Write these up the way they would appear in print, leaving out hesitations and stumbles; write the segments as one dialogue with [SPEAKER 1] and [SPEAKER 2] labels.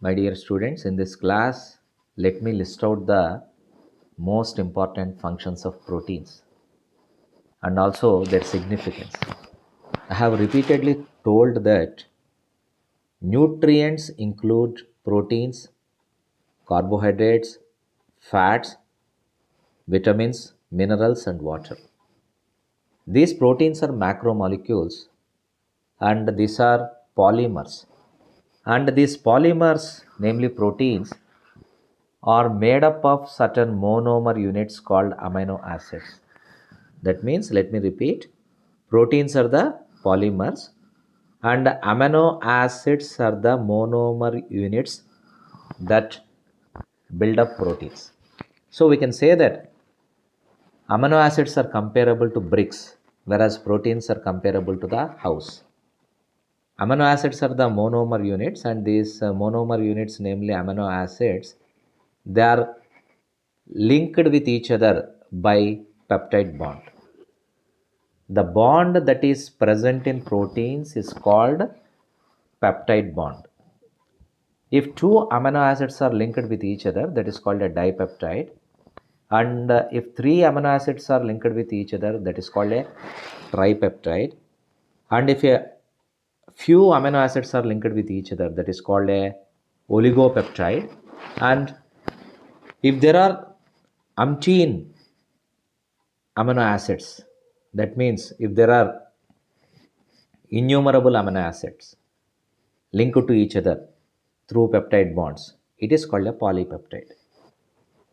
[SPEAKER 1] My dear students, in this class, let me list out the most important functions of proteins and also their significance. I have repeatedly told that nutrients include proteins, carbohydrates, fats, vitamins, minerals, and water. These proteins are macromolecules and these are polymers. And these polymers, namely proteins, are made up of certain monomer units called amino acids. That means, let me repeat, proteins are the polymers and amino acids are the monomer units that build up proteins. So we can say that amino acids are comparable to bricks, whereas proteins are comparable to the house. Amino acids are the monomer units, and these monomer units, namely amino acids, they are linked with each other by peptide bond. The bond that is present in proteins is called peptide bond. If two amino acids are linked with each other, that is called a dipeptide. And if three amino acids are linked with each other, that is called a tripeptide. And if a few amino acids are linked with each other, that is called a oligopeptide. And if there are umpteen amino acids, that means if there are innumerable amino acids linked to each other through peptide bonds, it is called a polypeptide.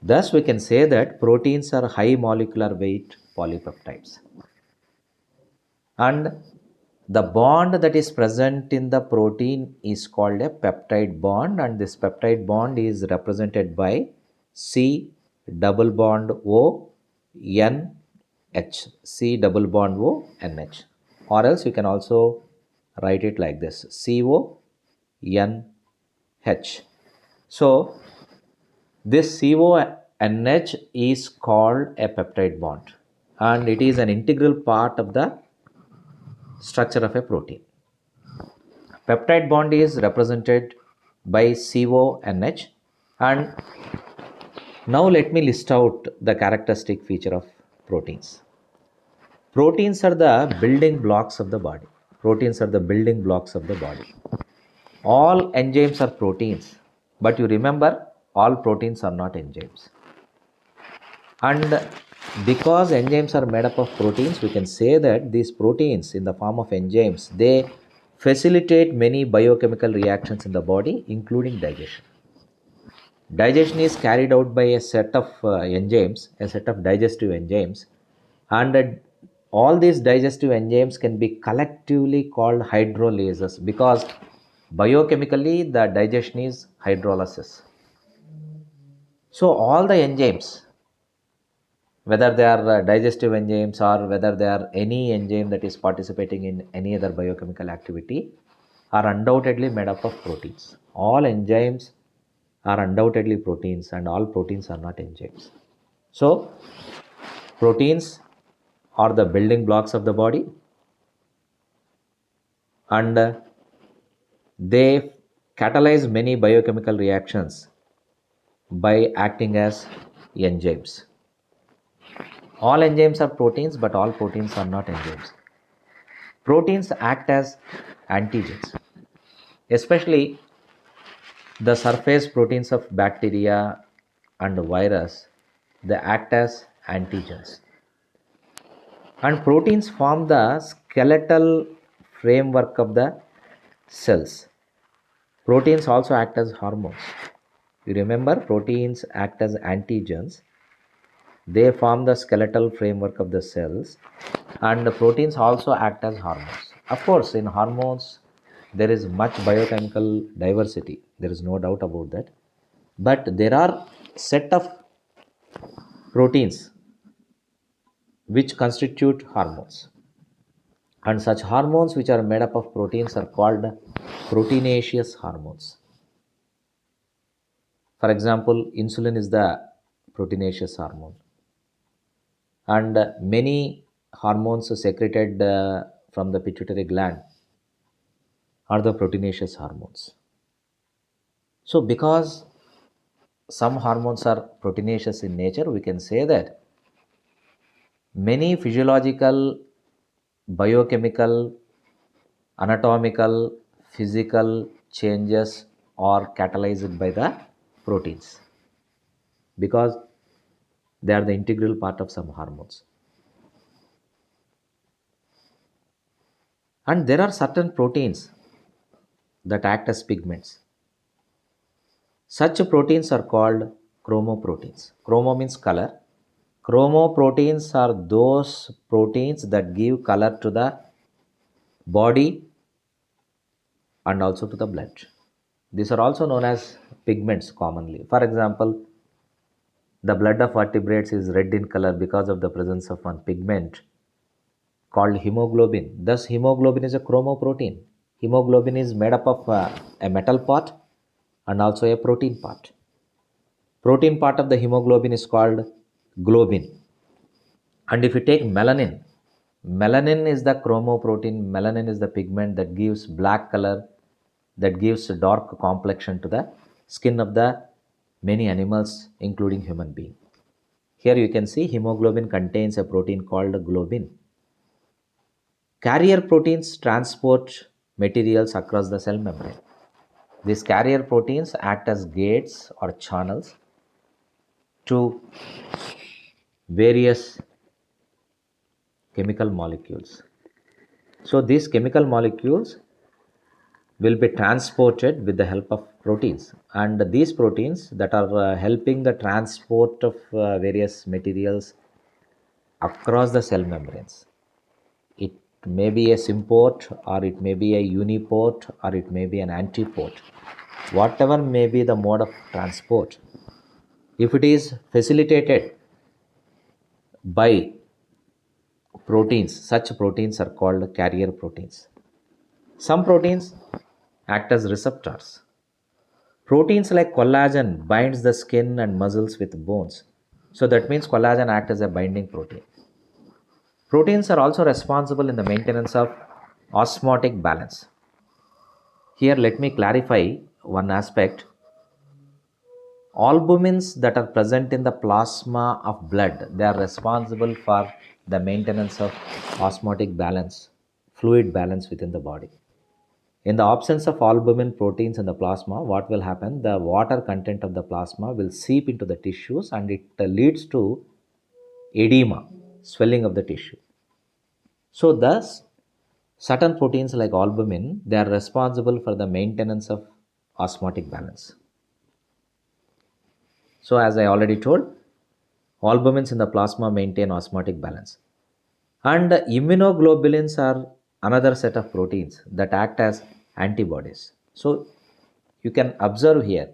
[SPEAKER 1] Thus, we can say that proteins are high molecular weight polypeptides. And the bond that is present in the protein is called a peptide bond, and this peptide bond is represented by C double bond O N H. C double bond O N H. Or else you can also write it like this: CO N H. So this CONH is called a peptide bond, and it is an integral part of the structure of a protein. Peptide bond is represented by CONH, and now let me list out the characteristic feature of proteins. Proteins are the building blocks of the body. Proteins are the building blocks of the body. All enzymes are proteins, but you remember, all proteins are not enzymes. And because enzymes are made up of proteins, we can say that these proteins in the form of enzymes, they facilitate many biochemical reactions in the body, including digestion. Digestion is carried out by a set of enzymes, a set of digestive enzymes, and all these digestive enzymes can be collectively called hydrolases because biochemically the digestion is hydrolysis. So all the enzymes, whether they are digestive enzymes or whether they are any enzyme that is participating in any other biochemical activity, are undoubtedly made up of proteins. All enzymes are undoubtedly proteins, and all proteins are not enzymes. So proteins are the building blocks of the body, and they catalyze many biochemical reactions by acting as enzymes. All enzymes are proteins, but all proteins are not enzymes. Proteins act as antigens, especially the surface proteins of bacteria and virus. They act as antigens. And proteins form the skeletal framework of the cells. Proteins also act as hormones. You remember, proteins act as antigens. They form the skeletal framework of the cells, and the proteins also act as hormones. Of course, in hormones, there is much biochemical diversity. There is no doubt about that. But there are set of proteins which constitute hormones. And such hormones which are made up of proteins are called proteinaceous hormones. For example, insulin is the proteinaceous hormone. And many hormones secreted from the pituitary gland are the proteinaceous hormones. So because some hormones are proteinaceous in nature, we can say that many physiological, biochemical, anatomical, physical changes are catalyzed by the proteins because they are the integral part of some hormones. And there are certain proteins that act as pigments. Such proteins are called chromoproteins. Chromo means color. Chromoproteins are those proteins that give color to the body and also to the blood. These are also known as pigments commonly. For example, the blood of vertebrates is red in color because of the presence of one pigment called hemoglobin. Thus, hemoglobin is a chromoprotein. Hemoglobin is made up of a metal part and also a protein part. Protein part of the hemoglobin is called globin. And if you take melanin, melanin is the chromoprotein, melanin is the pigment that gives black color, that gives dark complexion to the skin of the many animals, including human being. Here you can see hemoglobin contains a protein called globin. Carrier proteins transport materials across the cell membrane. These carrier proteins act as gates or channels to various chemical molecules. So these chemical molecules will be transported with the help of proteins, and these proteins that are helping the transport of various materials across the cell membranes. It may be a symport or it may be a uniport or it may be an antiport. Whatever may be the mode of transport, if it is facilitated by proteins, such proteins are called carrier proteins. Some proteins act as receptors. Proteins like collagen binds the skin and muscles with bones. So that means collagen acts as a binding protein. Proteins are also responsible in the maintenance of osmotic balance. Here let me clarify one aspect. Albumins that are present in the plasma of blood, they are responsible for the maintenance of osmotic balance, fluid balance within the body. In the absence of albumin proteins in the plasma, what will happen? The water content of the plasma will seep into the tissues and it leads to edema, swelling of the tissue. So, thus, certain proteins like albumin, they are responsible for the maintenance of osmotic balance. So, as I already told, albumins in the plasma maintain osmotic balance. And immunoglobulins are another set of proteins that act as antibodies. So, you can observe here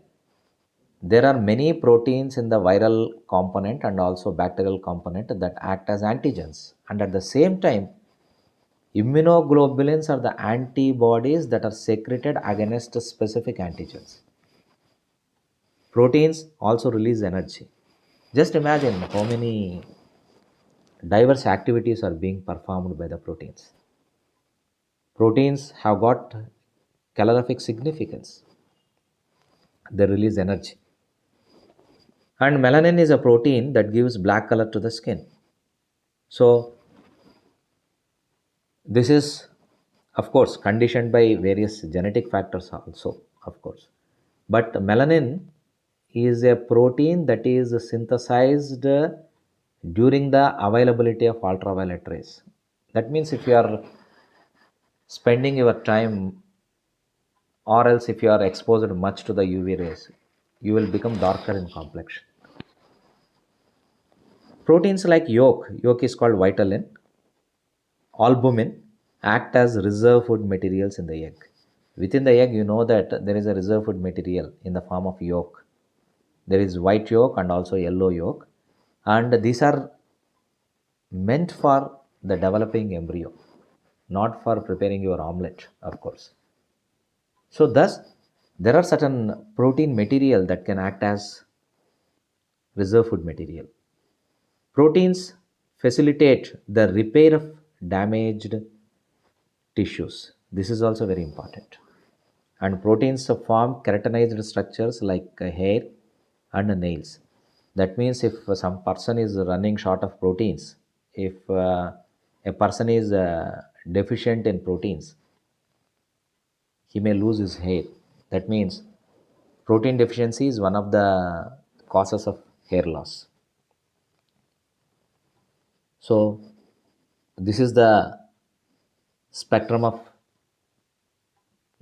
[SPEAKER 1] there are many proteins in the viral component and also bacterial component that act as antigens. And at the same time, immunoglobulins are the antibodies that are secreted against specific antigens. Proteins also release energy. Just imagine how many diverse activities are being performed by the proteins. Proteins have got calorific significance. They release energy. And melanin is a protein that gives black color to the skin. So, this is, of course, conditioned by various genetic factors also, of course. But melanin is a protein that is synthesized during the availability of ultraviolet rays. That means if you are spending your time or else if you are exposed much to the UV rays, you will become darker in complexion. Proteins like yolk is called vitellin, albumin act as reserve food materials in the egg. Within the egg, you know that there is a reserve food material in the form of yolk. There is white yolk and also yellow yolk, and these are meant for the developing embryo, not for preparing your omelette, of course. So, thus, there are certain protein material that can act as reserve food material. Proteins facilitate the repair of damaged tissues. This is also very important. And proteins form keratinized structures like hair and nails. That means if some person is running short of proteins, if a person is deficient in proteins, he may lose his hair. That means protein deficiency is one of the causes of hair loss. So this is the spectrum of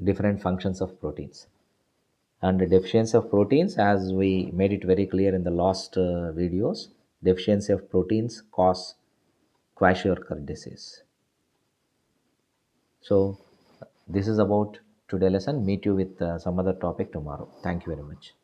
[SPEAKER 1] different functions of proteins. And the deficiency of proteins, as we made it very clear in the last videos, deficiency of proteins cause kwashiorkor disease. So this is about today lesson. Meet you with some other topic tomorrow. Thank you very much.